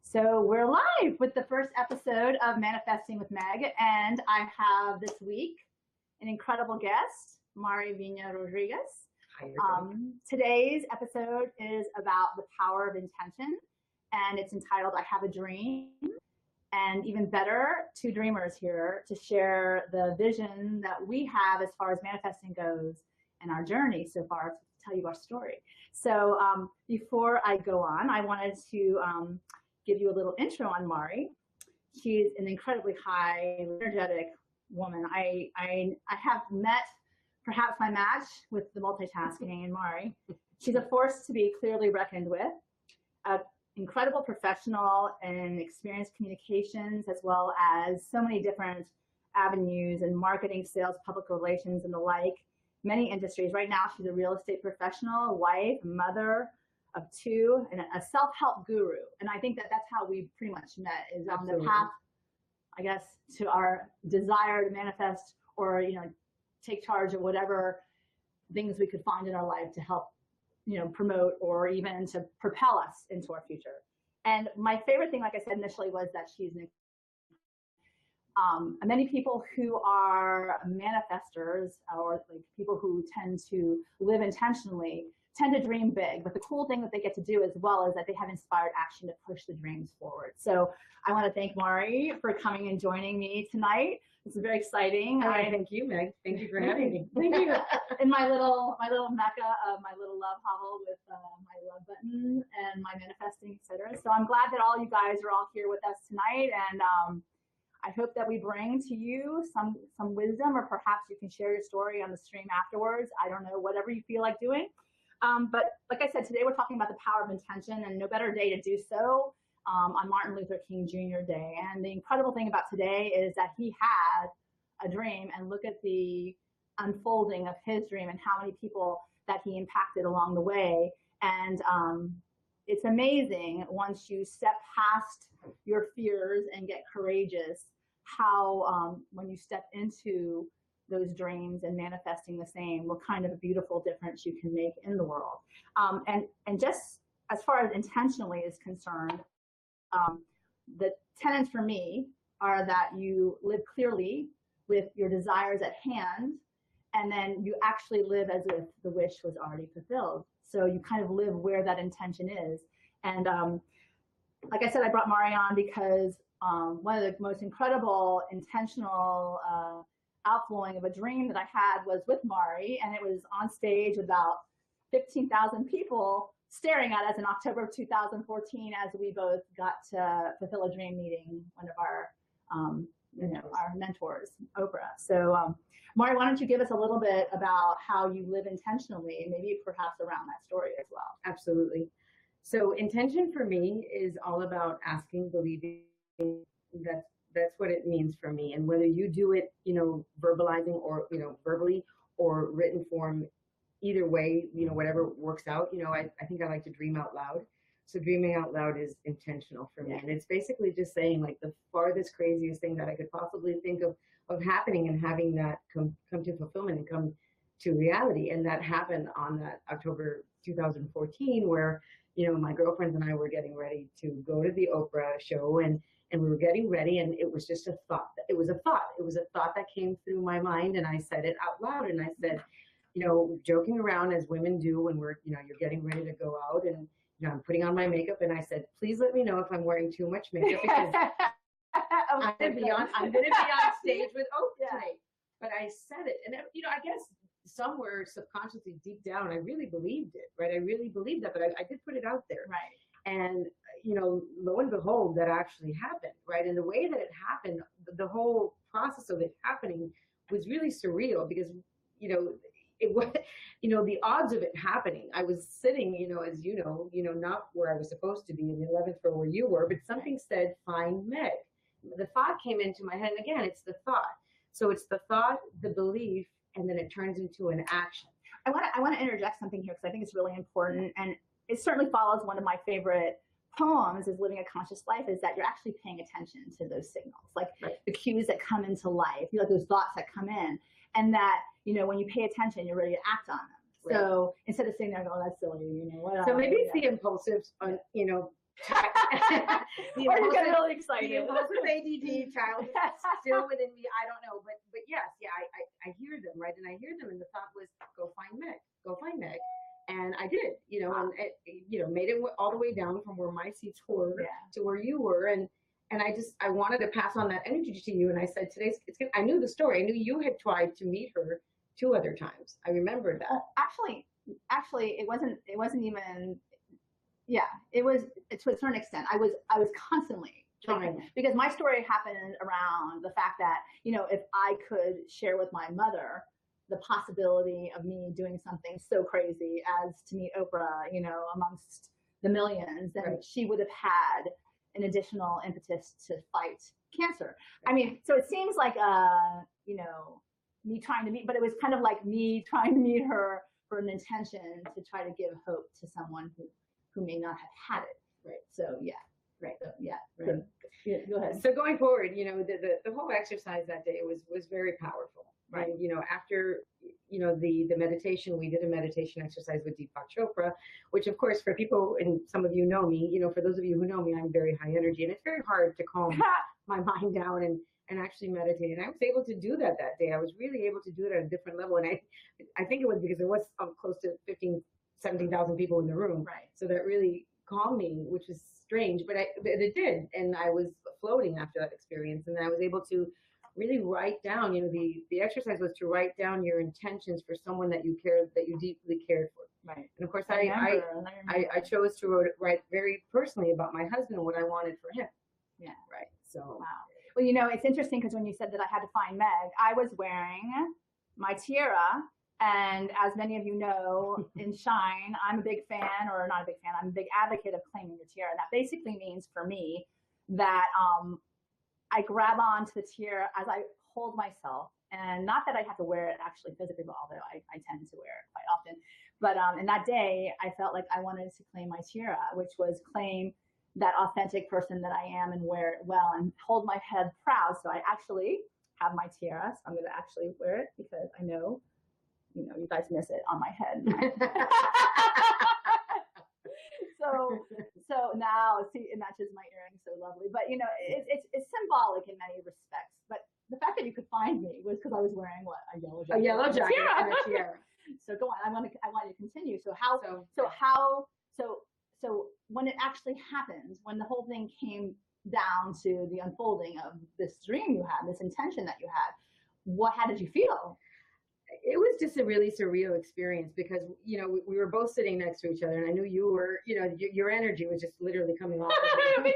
So we're live with the first episode of Manifesting with Meg, and I have this week an incredible guest, Vina Rodriguez. Hi, today's episode is about the power of intention, and it's entitled I Have a Dream. And even better, two dreamers here to share the vision that we have as far as manifesting goes and our journey so far, to tell you our story. So before I go on, I wanted to give you a little intro on Mari. She's an incredibly high, energetic woman. I have met perhaps my match with the multitasking in Mari. She's a force to be clearly reckoned with. Incredible professional and experienced communications, as well as so many different avenues in marketing, sales, public relations, and the like. Many industries. Right now, she's a real estate professional, a wife, a mother of two, and a self-help guru. And I think that that's how we pretty much met, is on the path, I guess, to our desire to manifest or, take charge of whatever things we could find in our life to help promote or even to propel us into our future. And my favorite thing, like I said initially, was that she's many people who are manifestors, or like people who tend to live intentionally, tend to dream big. But the cool thing that they get to do as well is that they have inspired action to push the dreams forward. So I want to thank Mari for coming and joining me tonight. This is very exciting. Thank you, Meg. Thank you for having me. Thank you. In my little mecca of my little love hovel with my love button and my manifesting, etc. So I'm glad that all you guys are all here with us tonight, and I hope that we bring to you some wisdom, or perhaps you can share your story on the stream afterwards. I don't know, whatever you feel like doing. But like I said, today we're talking about the power of intention, and no better day to do so on Martin Luther King Jr. Day. And the incredible thing about today is that he had a dream, and look at the unfolding of his dream and how many people that he impacted along the way. And it's amazing once you step past your fears and get courageous, how when you step into those dreams and manifesting the same, what kind of a beautiful difference you can make in the world. And just as far as intentionally is concerned, the tenets for me are that you live clearly with your desires at hand, and then you actually live as if the wish was already fulfilled. So you kind of live where that intention is. And like I said, I brought Mari on because one of the most incredible intentional outflowing of a dream that I had was with Mari, and it was on stage with about 15,000 people staring at us in October of 2014 as we both got to fulfill a dream meeting one of our our mentors, Oprah. So Mari, why don't you give us a little bit about how you live intentionally, and maybe perhaps around that story as well. Absolutely. So intention for me is all about asking, believing. That's what it means for me. And whether you do it, verbalizing or, verbally or written form, either way, whatever works out, I think I like to dream out loud. So dreaming out loud is intentional for me. And it's basically just saying, like, the farthest, craziest thing that I could possibly think of happening, and having that come to fulfillment and come to reality. And that happened on that October 2014, where, my girlfriends and I were getting ready to go to the Oprah show, and we were getting ready, and it was just a thought. It was a thought that came through my mind, and I said it out loud. And I said, joking around as women do when we're, you're getting ready to go out, and I'm putting on my makeup, and I said, please let me know if I'm wearing too much makeup, because I'm going to be on stage with Oprah today. But I said it, and I guess somewhere subconsciously, deep down, I really believed it, right? I really believed that, but I did put it out there, right? And lo and behold, that actually happened, right? And the way that it happened, the whole process of it happening was really surreal, because it was, the odds of it happening. I was sitting, as not where I was supposed to be, in the 11th floor where you were, but something said, find Meg. The thought came into my head, and again, it's the thought. So it's the thought, the belief, and then it turns into an action. I want to interject something here, because I think it's really important, and it certainly follows one of my favorite poems, is Living a Conscious Life, is that you're actually paying attention to those signals, like the cues that come into life, like those thoughts that come in, and that, when you pay attention, you're ready to act on them. So instead of saying that, oh, that's silly, you know, whatever. So maybe it's the impulsive, you know, or you get really excited. The impulsive ADD child is still within me. I don't know, but yes, yeah, I hear them, right? And I hear them, and the thought was, go find Meg, and I did, you know, and it, you know, made it all the way down from where my seats were to where you were, and I wanted to pass on that energy to you, and I said, today's it's good. I knew the story. I knew you had tried to meet her 2 other times. I remembered that. Actually, it wasn't even. Yeah, it was to a certain extent. I was constantly trying, because my story happened around the fact that, you know, if I could share with my mother the possibility of me doing something so crazy as to meet Oprah, you know, amongst the millions, then she would have had an additional impetus to fight cancer. I mean, so it seems like, you know, me trying to meet, but it was kind of like me trying to meet her for an intention to try to give hope to someone who may not have had it. Right. So yeah. Right. So, yeah. Right. So, yeah. Go ahead. So going forward, you know, the whole exercise that day was very powerful. Right. And, you know, after, you know, the meditation, we did a meditation exercise with Deepak Chopra, which of course for people, and some of you know me, you know, for those of you who know me, I'm very high energy, and it's very hard to calm my mind down and actually meditate. And I was able to do that day. I was really able to do it at a different level. And I think it was because there was close to 17,000 people in the room. Right. So that really calmed me, which was strange, but it did. And I was floating after that experience. And I was able to really write down, you know, the exercise was to write down your intentions for someone that you cared, that you deeply cared for. Right. And of course, I chose to write very personally about my husband and what I wanted for him. Yeah. Right. So. Wow. Well, you know, it's interesting because when you said that I had to find Meg, I was wearing my tiara. And as many of you know, in Shine, I'm a big fan, or not a big fan, I'm a big advocate of claiming your tiara. And that basically means for me that I grab onto the tiara as I hold myself. And not that I have to wear it actually physically, although I tend to wear it quite often. But in that day, I felt like I wanted to claim my tiara, which was claim that authentic person that I am and wear it well and hold my head proud. So I actually have my tiara. So I'm going to actually wear it because I know, you know, you guys miss it on my head. so now, see, it matches my earrings so lovely. But, you know, it's symbolic in many respects. But the fact that you could find me was because I was wearing what? A yellow jacket and a tiara. So go on. I want to continue. So when it actually happened, when the whole thing came down to the unfolding of this dream you had, this intention that you had, how did you feel? It was just a really surreal experience because, you know, we were both sitting next to each other, and I knew you were, you know, your energy was just literally coming off of me.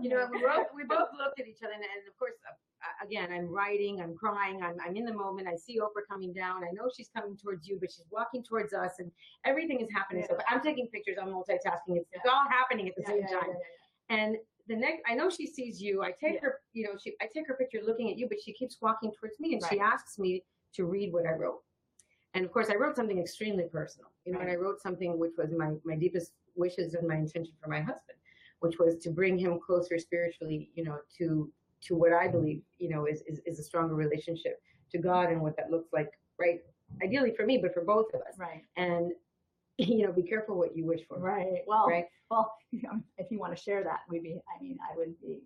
You know, we both looked at each other, and of course, again, I'm writing, I'm crying, I'm in the moment. I see Oprah coming down. I know she's coming towards you, but she's walking towards us, and everything is happening. So I'm taking pictures, I'm multitasking. It's all happening at the same time. And the next, I know she sees you. I take her, you know, I take her picture looking at you, but she keeps walking towards me, and she asks me to read what I wrote. And of course, I wrote something extremely personal, you know, and I wrote something which was my deepest wishes and my intention for my husband, which was to bring him closer spiritually, you know, to what I believe, you know, is a stronger relationship to God and what that looks like, right? Ideally for me, but for both of us. Right. And, you know, be careful what you wish for. Right. Well, you know, if you want to share that, I would be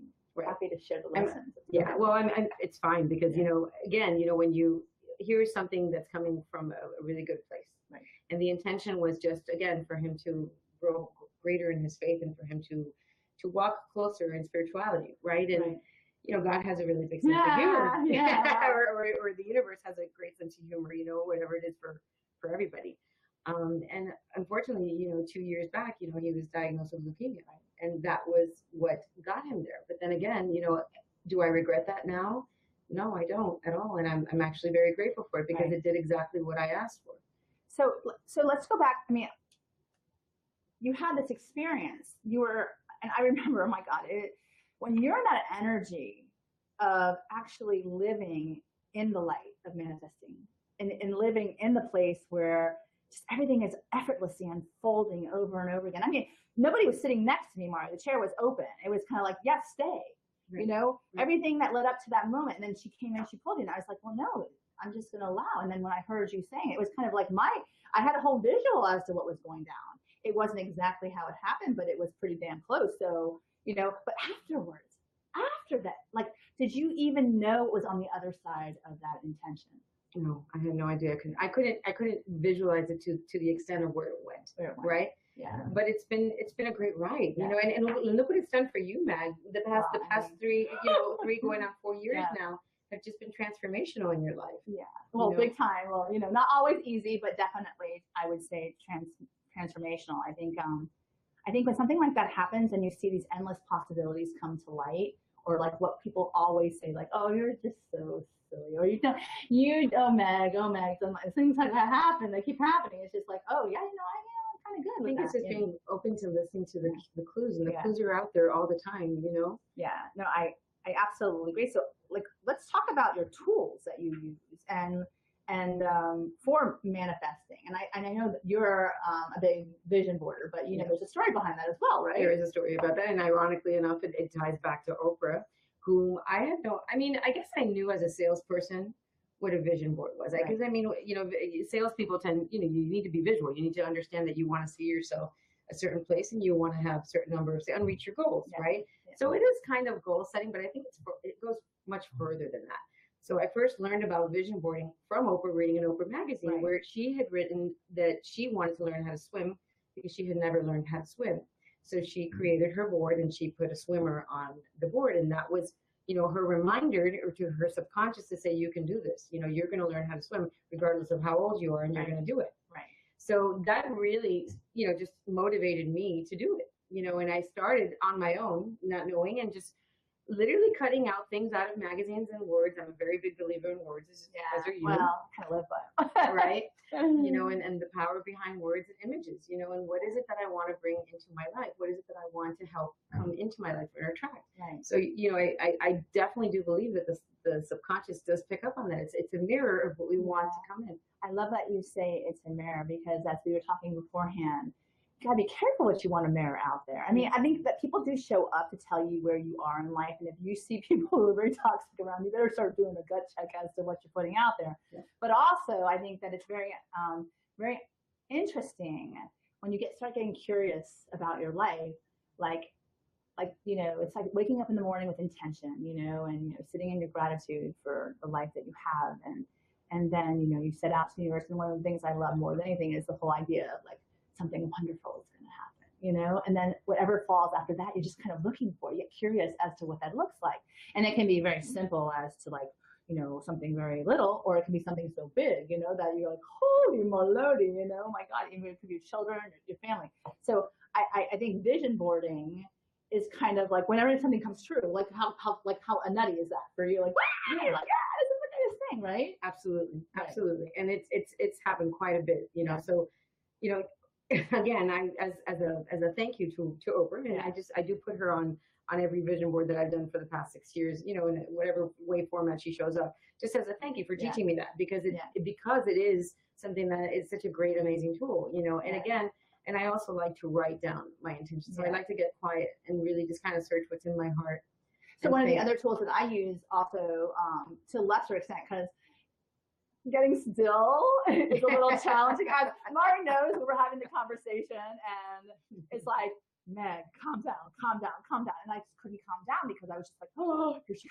happy to share the lessons. Yeah. Well, it's fine because, you know, again, you know, when you hear something that's coming from a really good place. Right. And the intention was just, again, for him to grow greater in his faith and for him to walk closer in spirituality. Right. And, you know, God has a really big sense of humor. Yeah. or the universe has a great sense of humor, you know, whatever it is for everybody. And unfortunately, you know, 2 years back, you know, he was diagnosed with leukemia, and that was what got him there. But then again, you know, do I regret that now? No, I don't at all. And I'm actually very grateful for it because it did exactly what I asked for. So let's go back. I mean, you had this experience. And I remember, oh my God, when you're in that energy of actually living in the light of manifesting and living in the place where just everything is effortlessly unfolding over and over again. I mean, nobody was sitting next to me, Mario. The chair was open. It was kind of like, yes, stay. Right. You know, everything that led up to that moment. And then she came in, she pulled it. And I was like, well, no, I'm just going to allow. And then when I heard you saying it was kind of like I had a whole visual as to what was going down. It wasn't exactly how it happened, but it was pretty damn close. So, you know, but afterwards, after that, like, did you even know it was on the other side of that intention? No, I had no idea. I couldn't visualize it to the extent of where it went. Right? Yeah. But it's been a great ride, Yeah. you know, and look what it's done for you, Meg. The past three going on 4 years now have just been transformational in your life. Yeah. Well, you know? Big time. Well, you know, not always easy, but definitely I would say transformational. I think when something like that happens and you see these endless possibilities come to light, or like what people always say, like, oh, you're just so silly, or Meg, so things like that happen, they keep happening. It's just like, oh yeah, you know, I'm kind of good. I think it's just being open to listening to the clues, and the clues are out there all the time, you know. Yeah, no, I absolutely agree. So like, let's talk about your tools that you use and for manifesting. And I know that you're a big vision boarder, but you know, there's a story behind that as well, right? There is a story about that, and ironically enough, it ties back to Oprah, who I guess I knew as a salesperson what a vision board was. Because I mean, you know, salespeople tend, you know, you need to be visual. You need to understand that you want to see yourself a certain place, and you want to have a certain number of and reach your goals, right? Yeah. So it is kind of goal setting, but I think it goes much further than that. So I first learned about vision boarding from Oprah, reading an Oprah magazine, where she had written that she wanted to learn how to swim because she had never learned how to swim. So she created her board and she put a swimmer on the board, and that was, you know, her reminder to her subconscious to say, you can do this. You know, you're going to learn how to swim regardless of how old you are, and you're going to do it. Right. So that really, you know, just motivated me to do it, you know, and I started on my own, not knowing, and just literally cutting out things out of magazines and words. I'm a very big believer in words, as are you. Well, kind of live by. Right? You know, and the power behind words and images, you know, and what is it that I want to bring into my life? What is it that I want to help come into my life or attract? Right. So, you know, I definitely do believe that the subconscious does pick up on that. It's a mirror of what we want to come in. I love that you say it's a mirror, because as we were talking beforehand, you gotta be careful what you want to mirror out there. I mean, I think that people do show up to tell you where you are in life, and if you see people who are very toxic around you, better start doing a gut check as to what you're putting out there. Yeah. But also, I think that it's very, very interesting when you start getting curious about your life, like you know, it's like waking up in the morning with intention, you know, and you know, sitting in your gratitude for the life that you have, and then you know, you set out to the universe. And one of the things I love more than anything is the whole idea of like, something wonderful is going to happen, you know, and then whatever falls after that, you're just kind of looking for. You get curious as to what that looks like, and it can be very simple as to like, you know, something very little, or it can be something so big, you know, that you're like, holy moly, you know, my God, even it could be your children or your family. So I think vision boarding is kind of like whenever something comes true, like how a nutty is that for you? Like, you're like, yeah, this is the greatest thing, right? Absolutely, absolutely, and it's happened quite a bit, you know. So, you know. Again, as a thank you to Oprah, and I do put her on every vision board that I've done for the past 6 years, you know, in whatever way format she shows up, just as a thank you for teaching me that, because it is something that is such a great, amazing tool, you know. And again, and I also like to write down my intentions, so I like to get quiet and really just kind of search what's in my heart. So one of the other tools that I use also, to a lesser extent, because getting still is a little challenging. Mari knows we're having the conversation, and it's like, Meg, calm down. And I just couldn't calm down because I was just like, oh, here she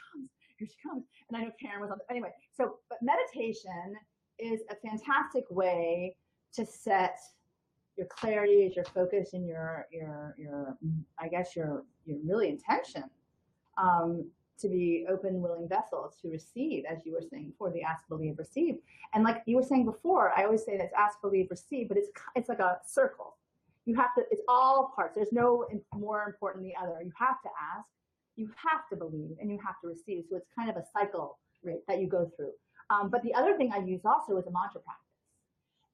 comes. And I know Karen was on the, anyway. So, but meditation is a fantastic way to set your clarity, your focus, and your I guess your really intention. To be open, willing vessels to receive, as you were saying before, the ask, believe, receive. And like you were saying before, I always say that's ask, believe, receive, but it's like a circle. You have to, it's all parts. There's no more important than the other. You have to ask, you have to believe, and you have to receive. So it's kind of a cycle that you go through. But the other thing I use also is a mantra practice.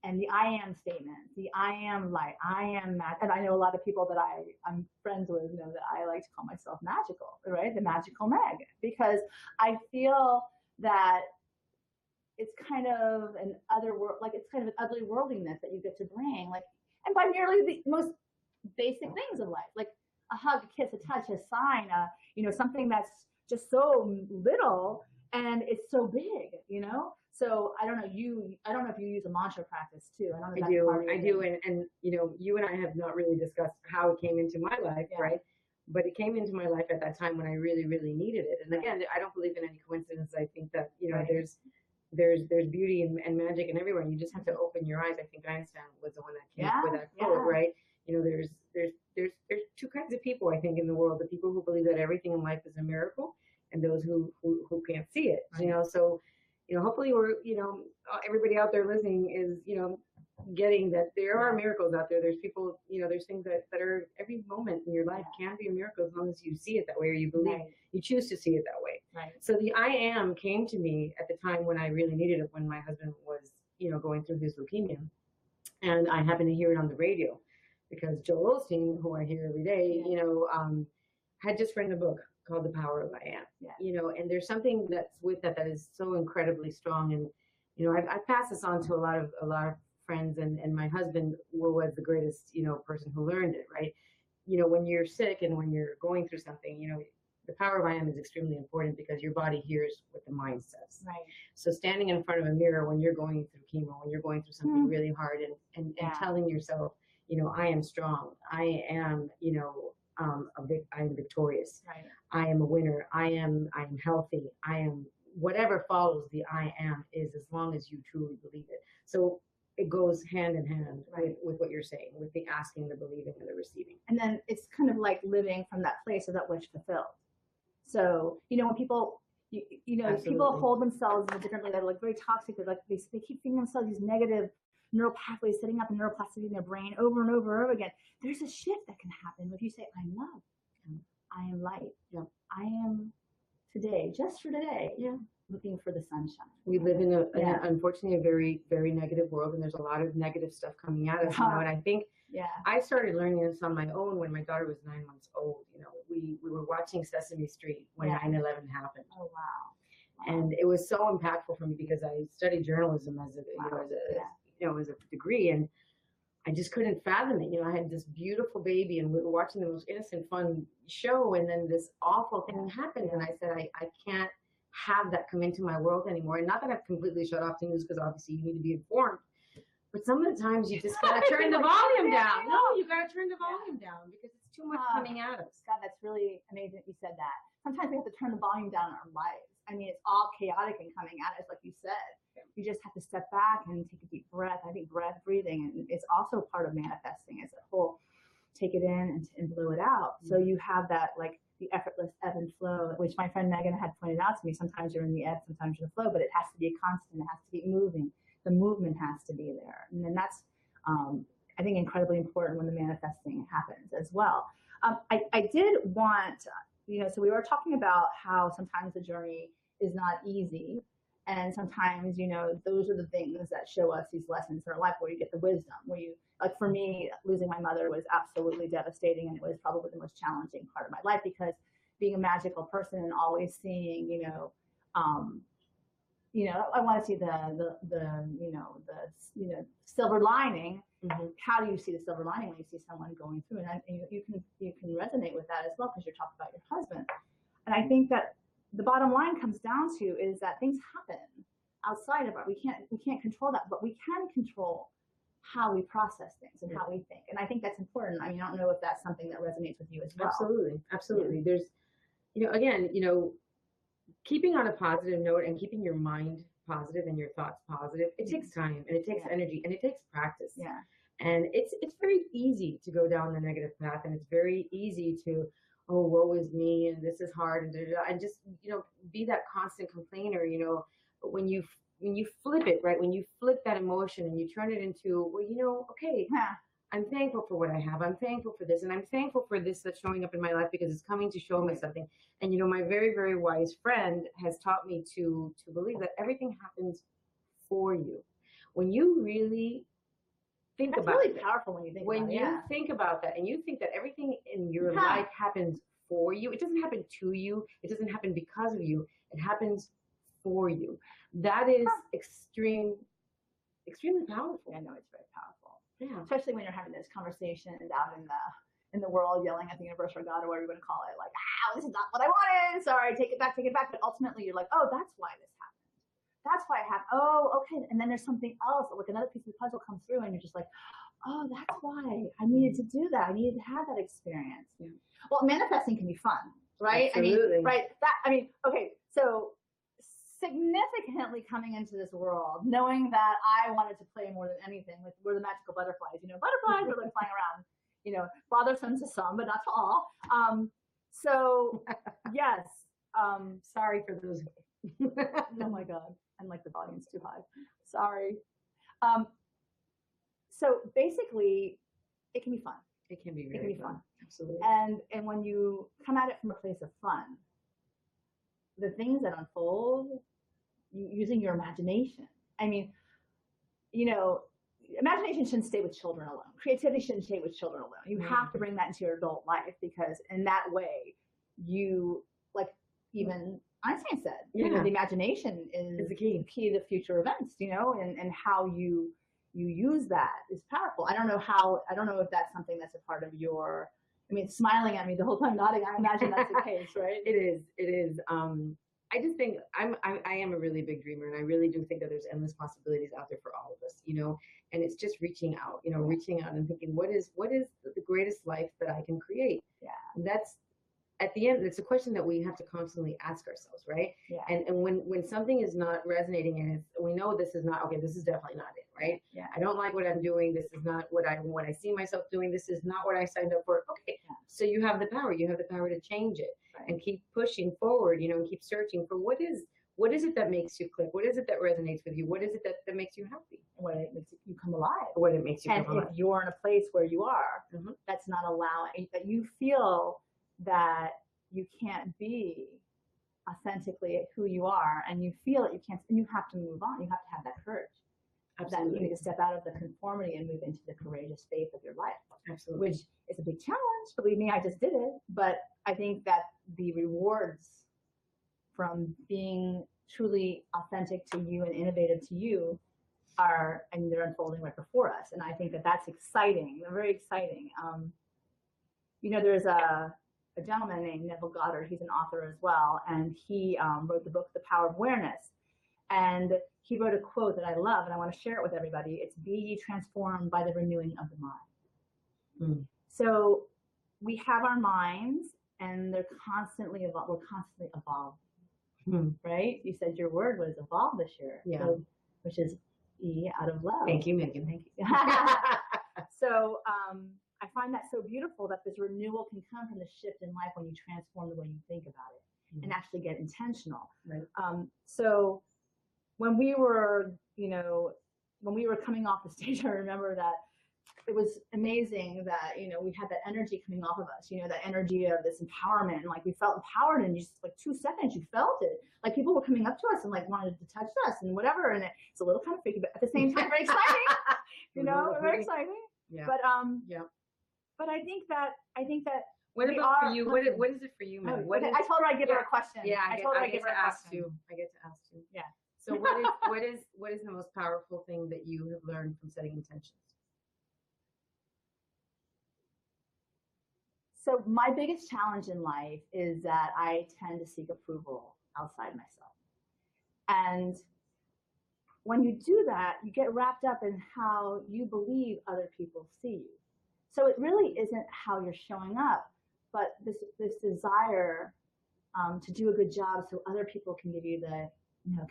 And the I am statement, the I am light, I am magic. And I know a lot of people that I'm friends with know that I like to call myself magical, right? The magical Meg, because I feel that it's kind of an it's kind of an otherworldliness that you get to bring, like, and by merely the most basic things of life, like a hug, a kiss, a touch, a sign, you know, something that's just so little and it's so big, you know? So I don't know if you use a mantra practice too. I don't know if I that's do, part of I your do, thing. and you know, you and I have not really discussed how it came into my life, Yeah. right? But it came into my life at that time when I really, really needed it. And Right. again, I don't believe in any coincidence. I think that, you know, Right. there's beauty and magic and everywhere. And you just have to open your eyes. I think Einstein was the one that came up with that quote, right? You know, there's two kinds of people, I think, in the world: the people who believe that everything in life is a miracle, and those who can't see it. Right. You know, so you know, hopefully we're, you know, everybody out there listening is, you know, getting that there are miracles out there. There's people, you know, there's things that are every moment in your life can be a miracle as long as you see it that way, or you believe, you choose to see it that way. Right. So the I am came to me at the time when I really needed it, when my husband was, you know, going through his leukemia. And I happened to hear it on the radio because Joel Osteen, who I hear every day, you know, had just written a book called The Power of I Am. Yeah. You know, and there's something that's with that is so incredibly strong. And, you know, I've passed this on to a lot of friends, and my husband was the greatest, you know, person who learned it, right? You know, when you're sick and when you're going through something, you know, the power of I am is extremely important because your body hears what the mind says. Right. So standing in front of a mirror when you're going through chemo, when you're going through something really hard, and telling yourself, you know, I am strong, I am, you know, I am victorious, right. I am a winner, I am healthy, I am, whatever follows the I am is, as long as you truly believe it. So it goes hand in hand with what you're saying, with the asking, the believing, and the receiving. And then it's kind of like living from that place of that wish fulfilled. So, you know, when people, you know, people hold themselves in a different way, they're like very toxic. They're like, they keep feeding themselves these negative neural pathways, setting up a neuroplasticity in their brain over and over and over again. There's a shift that can happen if you say, I'm love, I am light, I am today, just for today, looking for the sunshine. We live in unfortunately, a very, very negative world, and there's a lot of negative stuff coming at us. You know, and I think I started learning this on my own when my daughter was 9 months old. You know, we were watching Sesame Street when 9/11 happened. Oh wow! And it was so impactful for me because I studied journalism as a degree, and I just couldn't fathom it. You know, I had this beautiful baby, and we were watching the most innocent, fun show, and then this awful thing happened, and I said, I can't have that come into my world anymore. And not that I've completely shut off the news, because obviously you need to be informed, but some of the times you just gotta turn the volume down. No, you gotta turn the volume down because it's too much coming at us. God, that's really amazing that you said that. Sometimes we have to turn the volume down in our lives. I mean, it's all chaotic and coming at us, like you said. You just have to step back and take a deep breath. I think breathing is also part of manifesting. It's a whole take it in and blow it out. So you have that, like, the effortless ebb and flow, which my friend Megan had pointed out to me. Sometimes you're in the ebb, sometimes you're in the flow, but it has to be a constant. It has to be moving. The movement has to be there. And then that's, I think, incredibly important when the manifesting happens as well. I did want, you know, so we were talking about how sometimes the journey is not easy. And sometimes, you know, those are the things that show us these lessons in our life, where you get the wisdom, where you, like for me, losing my mother was absolutely devastating. And it was probably the most challenging part of my life, because being a magical person and always seeing, I want to see the silver lining. Mm-hmm. How do you see the silver lining when you see someone going through? And you can resonate with that as well, because you're talking about your husband. And I think that the bottom line comes down to is that things happen outside of our, we can't control that, but we can control how we process things and how we think. And I think that's important. I mean, I don't know if that's something that resonates with you as well. Absolutely. Yeah. There's, again, keeping on a positive note and keeping your mind positive and your thoughts positive, it takes time and it takes energy and it takes practice. Yeah. And it's very easy to go down the negative path, and it's very easy to, oh, woe is me, and this is hard, and just, be that constant complainer, but when you flip it, right, when you flip that emotion and you turn it into, well, okay, I'm thankful for what I have. I'm thankful for this, and I'm thankful for this that's showing up in my life because it's coming to show me something. And, my very, very wise friend has taught me to believe that everything happens for you. When you really think about it. That's really powerful when you think about it. When you think about that and you think that everything in your life happens for you, it doesn't happen to you. It doesn't happen because of you. It happens for you. That is extremely powerful. I know, it's very powerful. Yeah. Especially when you're having those conversations out in the world, yelling at the universe or God or whatever you want to call it, like, this is not what I wanted. Sorry, take it back. But ultimately you're like, oh, that's why this happened. that's why I have, oh, okay. And then there's something else, like another piece of the puzzle comes through and you're just like, oh, that's why I needed to do that. I needed to have that experience. Yeah. Well, manifesting can be fun, right? Absolutely. I mean, right. Okay. So significantly coming into this world, knowing that I wanted to play more than anything, like we're the magical butterflies, butterflies are like flying around, bothersome to some, but not to all. So yes. Sorry for those. Oh my God. And like the volume's too high. Sorry. So basically it can be fun. It can be really fun. Absolutely. And when you come at it from a place of fun, the things that unfold using your imagination. I mean, imagination shouldn't stay with children alone. Creativity shouldn't stay with children alone. You have to bring that into your adult life, because in that way, you, like even Einstein said, the imagination is the key to future events, and how you use that is powerful. I don't know if that's something that's a part of your, smiling at me the whole time, nodding. I imagine that's the case, right? It is. I just think I am a really big dreamer, and I really do think that there's endless possibilities out there for all of us, and it's just reaching out and thinking, what is the greatest life that I can create? Yeah. And that's, at the end, it's a question that we have to constantly ask ourselves, right? Yeah. And when something is not resonating, and we know this is not, okay, this is definitely not it, right? Yeah. I don't like what I'm doing. This is not what I see myself doing. This is not what I signed up for. Okay. Yeah. So you have the power. You have the power to change it, right, and keep pushing forward, and keep searching for what is it that makes you click? What is it that resonates with you? What is it that makes you happy? What it makes you come alive. What it makes you come alive. And if you're in a place where you are, that's not allowing, that you feel that you can't be authentically who you are, and you feel that you can't, and you have to move on. You have to have that courage. Absolutely. That you need to step out of the conformity and move into the courageous faith of your life. Absolutely. Which is a big challenge. Believe me, I just did it. But I think that the rewards from being truly authentic to you and innovative to you they're unfolding right before us. And I think that that's exciting. They're very exciting. There's a gentleman named Neville Goddard. He's an author as well, and he wrote the book The Power of Awareness. And he wrote a quote that I love, and I want to share it with everybody. It's, "Be ye transformed by the renewing of the mind." Mm. So we have our minds, and we're constantly evolving, right? You said your word was evolve this year, so, which is E, out of love. Thank you, Megan. Thank you. So I find that so beautiful, that this renewal can come from the shift in life when you transform the way you think about it and actually get intentional. Right. So when we were coming off the stage, I remember that it was amazing that, we had that energy coming off of us, that energy of this empowerment, and like we felt empowered in just like 2 seconds, you felt it. Like people were coming up to us and like wanted to touch us and whatever. And it's a little kind of freaky, but at the same time, very exciting, very exciting. Yeah. But, but I think that what about for you? What is it for you, Meg? I told her I'd give her a question. Yeah, I told her I'd give her a question. I get to ask you. Yeah. So what is the most powerful thing that you have learned from setting intentions? So my biggest challenge in life is that I tend to seek approval outside myself. And when you do that, you get wrapped up in how you believe other people see you. So it really isn't how you're showing up, but this desire to do a good job so other people can give you the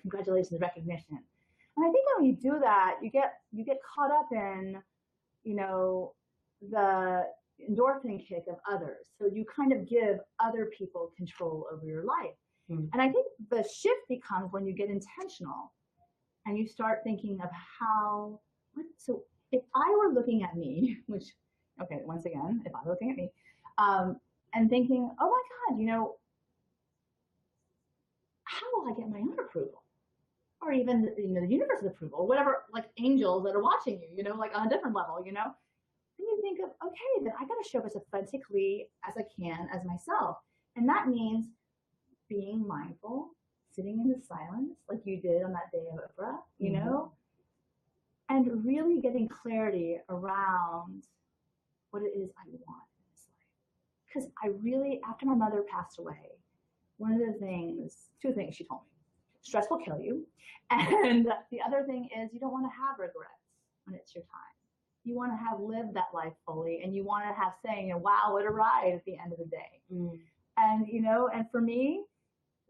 congratulations, recognition. And I think when you do that, you get caught up in the endorphin kick of others. So you kind of give other people control over your life. Mm. And I think the shift becomes when you get intentional and you start thinking of so if I were looking at me, once again, if I were looking at me, and thinking, oh my God, how will I get my own approval? Or even the universe's approval, whatever, like angels that are watching you, like on a different level, then you think of, okay, then I got to show up as authentically as I can as myself. And that means being mindful, sitting in the silence like you did on that day of Oprah, and really getting clarity around what it is I want in this life. Because I really, after my mother passed away, two things she told me. stress will kill you. And the other thing is you don't want to have regrets when it's your time. You want to have lived that life fully, and you want to have saying, wow, what a ride at the end of the day. And, and for me,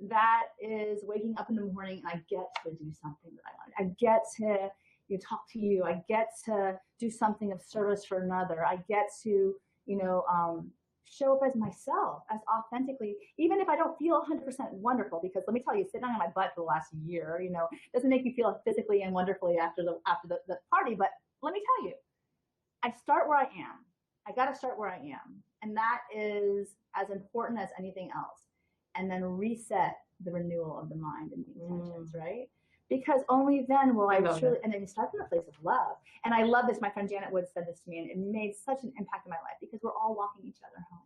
that is waking up in the morning and I get to do something that I want. I get to talk to you. I get to do something of service for another. I get to, show up as myself, as authentically, even if I don't feel 100% wonderful, because let me tell you, sitting on my butt for the last year, doesn't make me feel physically and wonderfully after the party. But let me tell you, I start where I am. I got to start where I am. And that is as important as anything else. And then reset the renewal of the mind and the intentions, right? Because only then will I truly, and then you start from a place of love. And I love this. My friend Janet Wood said this to me, and it made such an impact in my life because we're all walking each other home.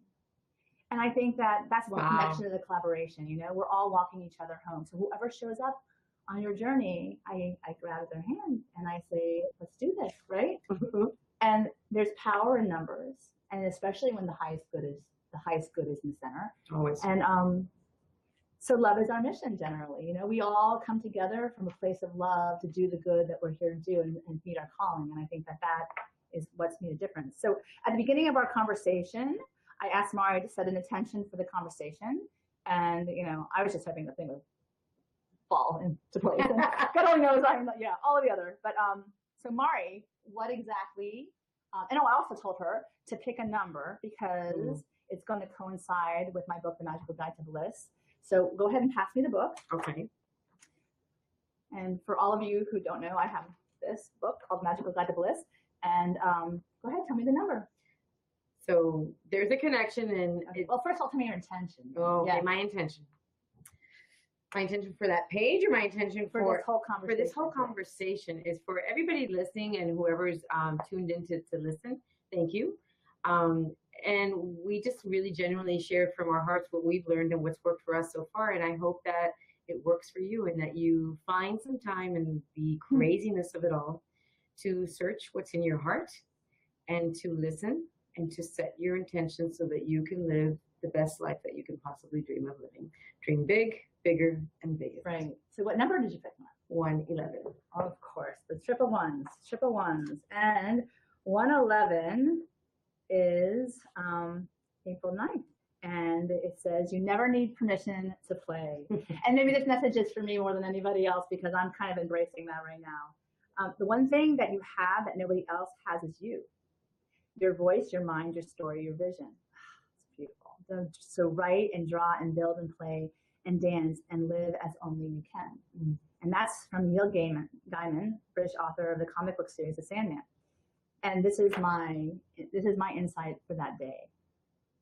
And I think that that's the connection of the collaboration. We're all walking each other home. So whoever shows up on your journey, I grab their hand and I say, let's do this, right? And there's power in numbers, and especially when the highest good is in the center. Always. And so love is our mission generally. We all come together from a place of love to do the good that we're here to do and meet our calling. And I think that is what's made a difference. So at the beginning of our conversation, I asked Mari to set an intention for the conversation. And, I was just hoping the thing would fall into place. And God only knows all of the other. But so Mari, what exactly, and I also told her to pick a number because it's going to coincide with my book, The Magical Guide to Bliss. So go ahead and pass me the book. Okay. And for all of you who don't know, I have this book called Magical Guide to Bliss. And go ahead, tell me the number. So there's a connection. And well, first of all, tell me your intention. Oh, okay, my intention. My intention for that page, or my intention for this whole conversation? For this whole conversation is for everybody listening and whoever's tuned in to listen. Thank you. And we just really genuinely shared from our hearts what we've learned and what's worked for us so far. And I hope that it works for you and that you find some time in the craziness of it all to search what's in your heart and to listen and to set your intentions so that you can live the best life that you can possibly dream of living. Dream big, bigger, and bigger. Right. So what number did you pick? 111. Of course. The triple ones. And 111 is April 9th. And it says, you never need permission to play. And maybe this message is for me more than anybody else because I'm kind of embracing that right now. The one thing that you have that nobody else has is you. Your voice, your mind, your story, your vision. It's beautiful. So write and draw and build and play and dance and live as only you can. And that's from Neil Gaiman, British author of the comic book series The Sandman. And this is my insight for that day.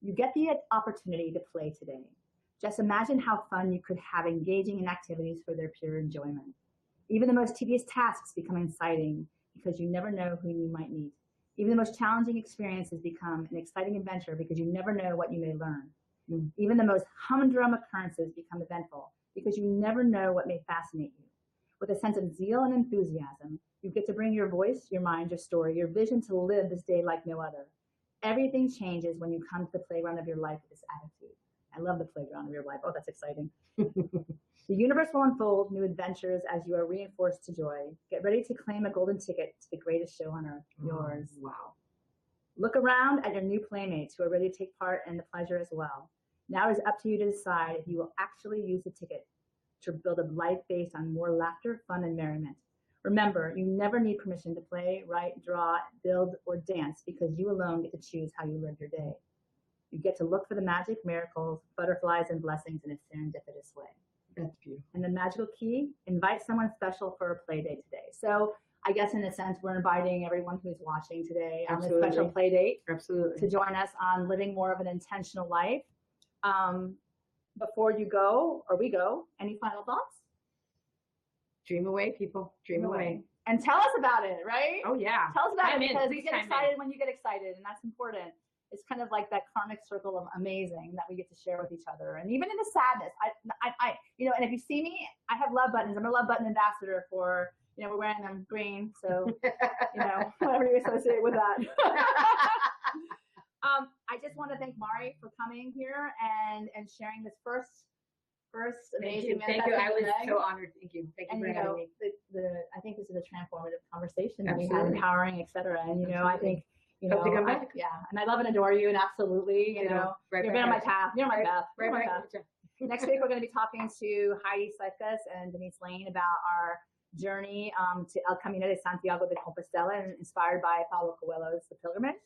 You get the opportunity to play today. Just imagine how fun you could have engaging in activities for their pure enjoyment. Even the most tedious tasks become exciting because you never know who you might meet. Even the most challenging experiences become an exciting adventure because you never know what you may learn. Even the most humdrum occurrences become eventful because you never know what may fascinate you. With a sense of zeal and enthusiasm, you get to bring your voice, your mind, your story, your vision to live this day like no other. Everything changes when you come to the playground of your life with this attitude. I love the playground of your life. Oh, that's exciting. The universe will unfold new adventures as you are reinforced to joy. Get ready to claim a golden ticket to the greatest show on earth, yours. Wow. Look around at your new playmates who are ready to take part in the pleasure as well. Now it is up to you to decide if you will actually use the ticket to build a life based on more laughter, fun, and merriment. Remember, you never need permission to play, write, draw, build, or dance because you alone get to choose how you live your day. You get to look for the magic, miracles, butterflies, and blessings in a serendipitous way. That's beautiful. And the magical key, invite someone special for a play date today. So I guess in a sense, we're inviting everyone who's watching today on this special play date to join us on living more of an intentional life. Before you go, or we go, any final thoughts? Dream away, people. Dream away. And tell us about it, right? Oh, yeah. Tell us about it because we get excited when you get excited, and that's important. It's kind of like that karmic circle of amazing that we get to share with each other. And even in the sadness, and if you see me, I have love buttons. I'm a love button ambassador for, we're wearing them green. So, whatever you associate with that. I just want to thank Mari for coming here and sharing this first first Thank amazing you. Thank you. I was Meg. so honored. Thank you. Thank you And for you having know, me. I think this is a transformative conversation that we had, Absolutely. empowering, etc. And you know, I think Hope to come back. yeah, and I love and adore you, and absolutely, you know, right you've back been on my at path. You're my path. Right, You're my right. path. Next week, we're going to be talking to Heidi Seifkas and Denise Lane about our journey to El Camino de Santiago de Compostela, and inspired by Paulo Coelho's The Pilgrimage.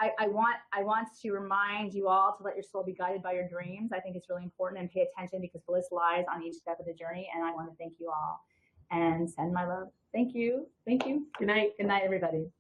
I want to remind you all to let your soul be guided by your dreams. I think it's really important, and pay attention because bliss lies on each step of the journey. And I want to thank you all and send my love. Thank you. Thank you. Good night. Good night, everybody.